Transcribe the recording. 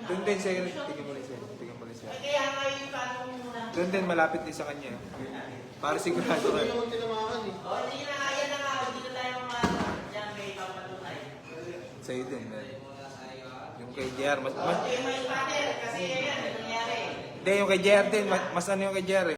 Doon din siya, tingin mo rin siya. Doon din, malapit din sa kanya. Para sigurado ka. Sa'yo din. Yung kay JR, mas... Hindi, yung kay JR din. Mas ano yung kay JR eh.